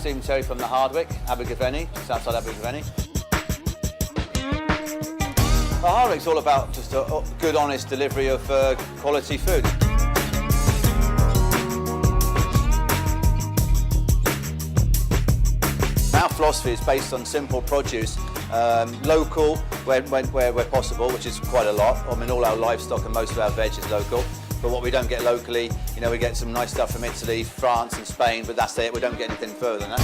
steamed cherry from the Hardwick, Abergavenny, just outside Abergavenny. Well, Hardwick's all about just a good, honest delivery of quality food. Our philosophy is based on simple produce, local where possible, which is quite a lot. I mean, all our livestock and most of our veg is local. But what we don't get locally, you know, we get some nice stuff from Italy, France and Spain, but that's it. We don't get anything further than that.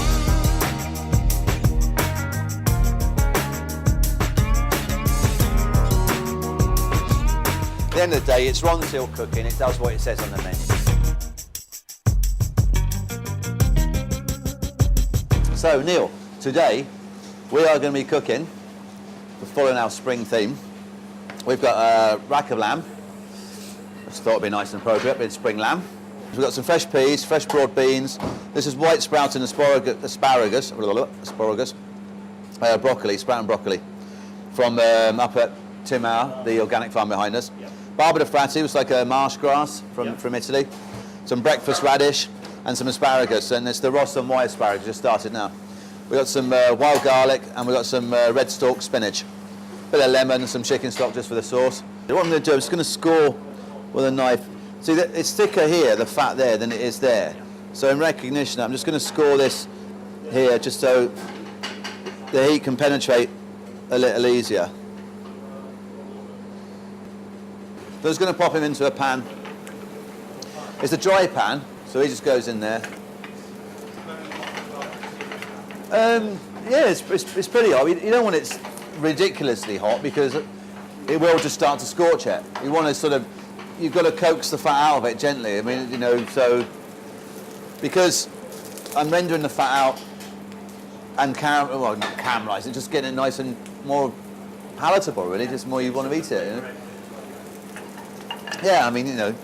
At the end of the day, it's Ronseal cooking. It does what it says on the menu. So, Neil, today we are going to be cooking, following our spring theme. We've got a rack of lamb. Just thought it'd be nice and appropriate, but it's spring lamb. We've got some fresh peas, fresh broad beans. This is white sprouting asparagus, broccoli, sprouting broccoli, from up at Timar, the organic farm behind us. Yep. Barber frati was like a marsh grass from Italy. Some breakfast radish and some asparagus, and it's the Ross and white asparagus, just started now. We've got some wild garlic, and we've got some red stalk spinach. Bit of lemon and some chicken stock just for the sauce. What I'm going to do, I'm just going to score with a knife. See, it's thicker here, the fat there, than it is there. So in recognition, I'm just going to score this here just so the heat can penetrate a little easier. So I'm just going to pop him into a pan. It's a dry pan, so he just goes in there. Yeah, it's pretty hot. You don't want it ridiculously hot because it will just start to scorch it. You want to sort of, you've got to coax the fat out of it gently. I mean, you know, so because I'm rendering the fat out and not caramelising, just getting it nice and more palatable, really, just more you want to eat it. You know? Yeah, I mean, you know,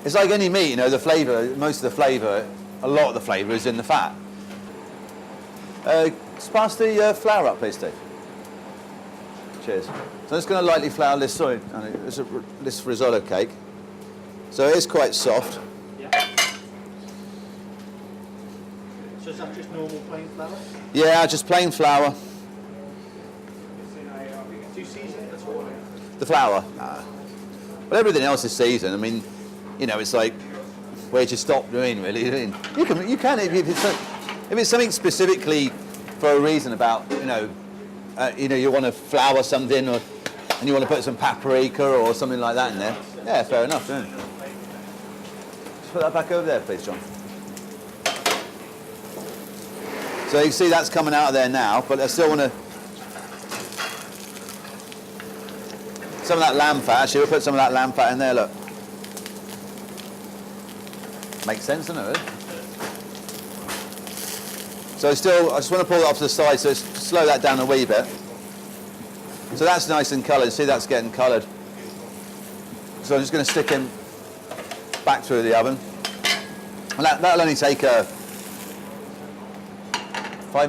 it's like any meat, you know, the flavour, most of the flavour, a lot of the flavour is in the fat. Just pass the flour up, please, Steve. Cheers. So I'm just going to lightly flour this, this risotto cake. So it is quite soft. Yeah. So is that just normal plain flour? Yeah, just plain flour. Do you season it at all? The flour? Nah. But everything else is seasoned. I mean, you know, it's like, where'd you stop doing, really? You can if it's something specifically for a reason about, you know, you want to flour something, and you want to put some paprika or something like that in there. Yeah, fair enough, don't you? Just put that back over there, please, John. So you can see that's coming out of there now, but I still want to... Some of that lamb fat, actually, we'll put some of that lamb fat in there, look. Makes sense, doesn't it, really? So I just want to pull it off to the side, so slow that down a wee bit. So that's nice and coloured. See, that's getting coloured. So I'm just going to stick him back through the oven. And that'll only take 5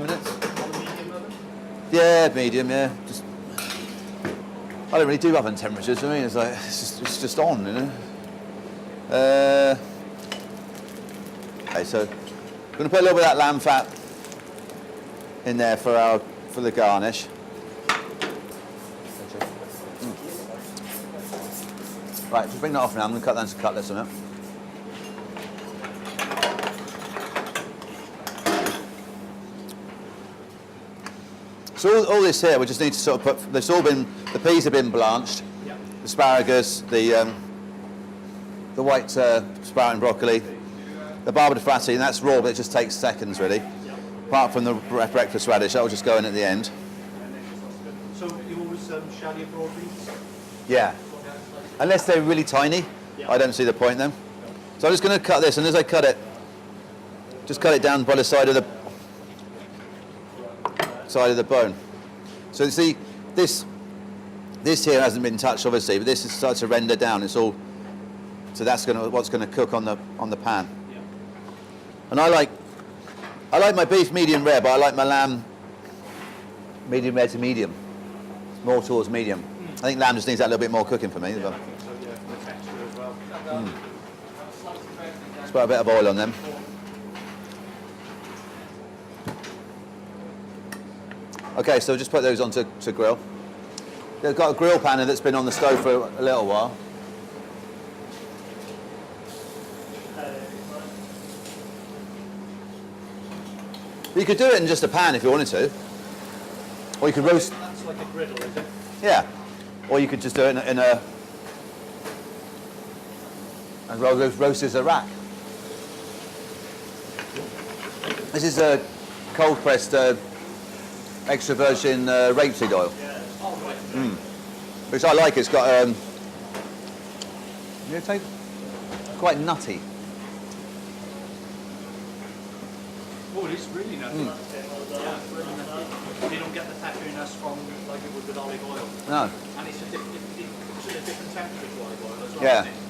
minutes. Yeah, medium, yeah. I don't really do oven temperatures. I mean, it's like it's just on, you know. Okay, so I'm going to put a little bit of that lamb fat in there for the garnish. Right, just bring that off now. I'm going to cut that into cutlets on it. So all this here, we just need to sort of put. The peas have been blanched. Yep. Asparagus, the white sprouting broccoli, the barber frati, and that's raw, but it just takes seconds really. Apart from the breakfast radish, that will just go in at the end. So you always shell your broad beans? Yeah. Unless they're really tiny, I don't see the point then. So I'm just going to cut this, and as I cut it, just cut it down by the side of the bone. So you see, this here hasn't been touched obviously, but this is starting to render down. It's all, so that's what's going to cook on the pan. And I like my beef medium rare, but I like my lamb medium rare to medium. More towards medium. I think lamb just needs that little bit more cooking for me. Yeah, I think so, yeah, for the texture as well. Let's put a bit of oil on them. Okay, so just put those on to grill. They've got a grill pan that's been on the stove for a little while. You could do it in just a pan if you wanted to. Or you could roast... That's like a griddle, is it? Yeah. Or you could just do it in a... And roast as a rack. This is a cold-pressed extra virgin rapeseed oil. Yeah. Oh, right. Which I like. It's got... you taste quite nutty. Oh, it is really nutty. Yeah, really nutty. You don't get the peperiness from like it would with olive oil. No. And it's a different temperature to olive oil as well. Yeah. Isn't it?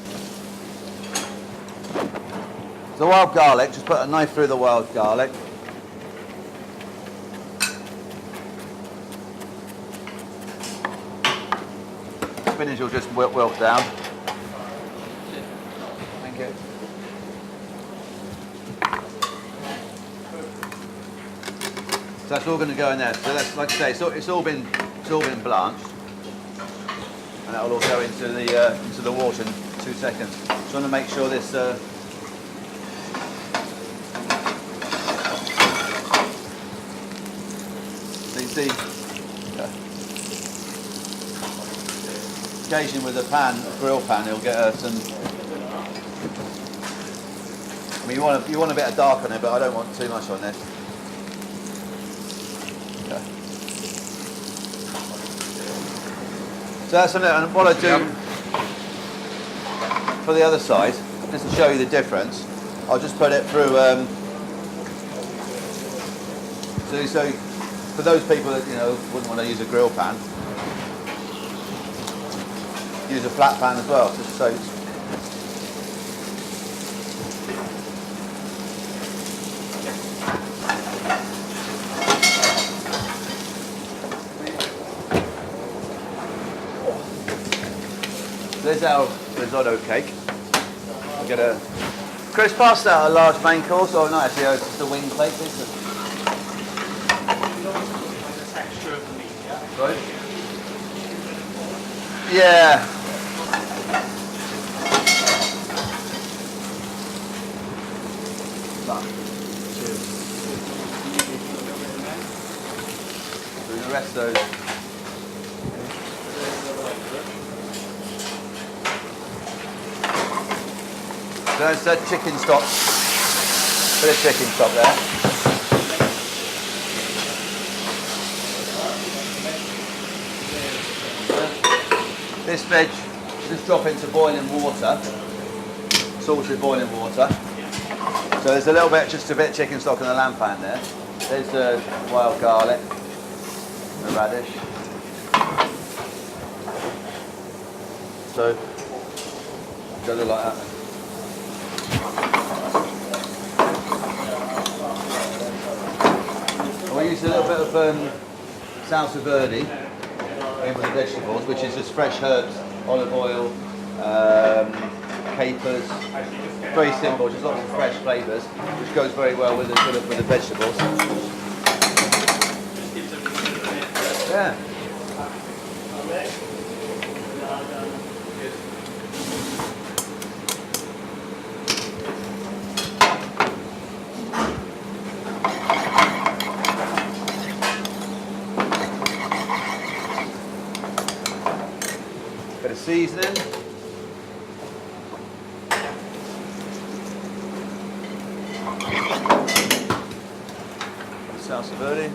The wild garlic, just put a knife through the wild garlic. Spinach will just wilt down. Thank you. So that's all going to go in there. So that's, like I say, it's all been blanched, and that will all go into the water in 2 seconds. Just want to make sure this. You see, occasionally with a grill pan, you'll get some. I mean, you want a bit of dark on it, but I don't want too much on this. So that's something, and what I do for the other side, just to show you the difference, I'll just put it through. So for those people that wouldn't want to use a grill pan, use a flat pan as well, just so. There's our risotto cake. We'll get a... Chris, pass out a large main course, or not actually, it's just a wing plate. The texture of the meat, yeah? Right? Yeah. So the rest of those. There's that chicken stock, bit of chicken stock there. This veg, just drop into boiling water, salted boiling water. So there's a little bit, just a bit of chicken stock in the lamb pan there. There's the wild garlic, the radish. So, go like that. We use a little bit of salsa verde in with the vegetables, which is just fresh herbs, olive oil, capers. Very simple, just lots of fresh flavours, which goes very well with the vegetables. Yeah. Bit of seasoning. Salsa verde.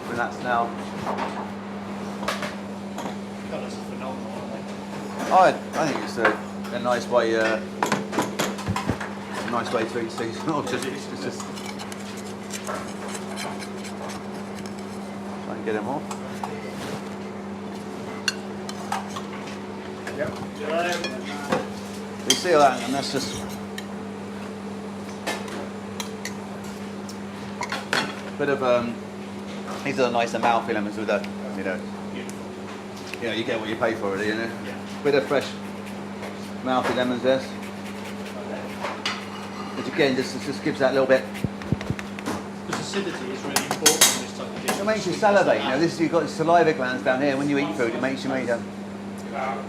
And that's now. Colours are phenomenal, aren't they? I think it's a nice way. Nice way to eat seasonal. Just try and get them off. Yep. You see all that, and that's just a bit of these are the nicer mouthfeel lemons with the you get what you pay for, really, Yeah. Bit of fresh mouthy lemons there. which again just gives that little bit. Because acidity is really important in this type of dish. It makes you salivate. You know, this you've got saliva glands down here. When you eat food, it makes you make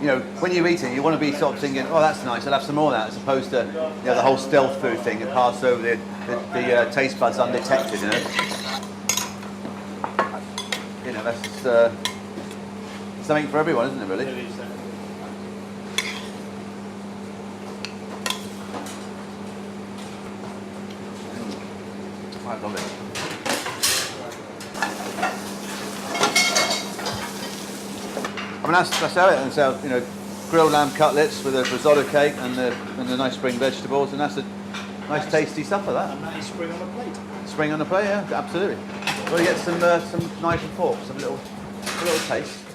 you know, when you're eating, you want to be sort of thinking, oh, that's nice, I'll have some more of that, as opposed to, you know, the whole stealth food thing and pass over the taste buds undetected, you know. You know, that's something for everyone, isn't it, really? It is, I love it. I mean, that's how it ends out, you know, grilled lamb cutlets with a risotto cake and the nice spring vegetables, and that's a nice tasty supper, that. and that is spring on a plate. Spring on the plate, yeah, absolutely. Well, you get some knife and fork, some little taste.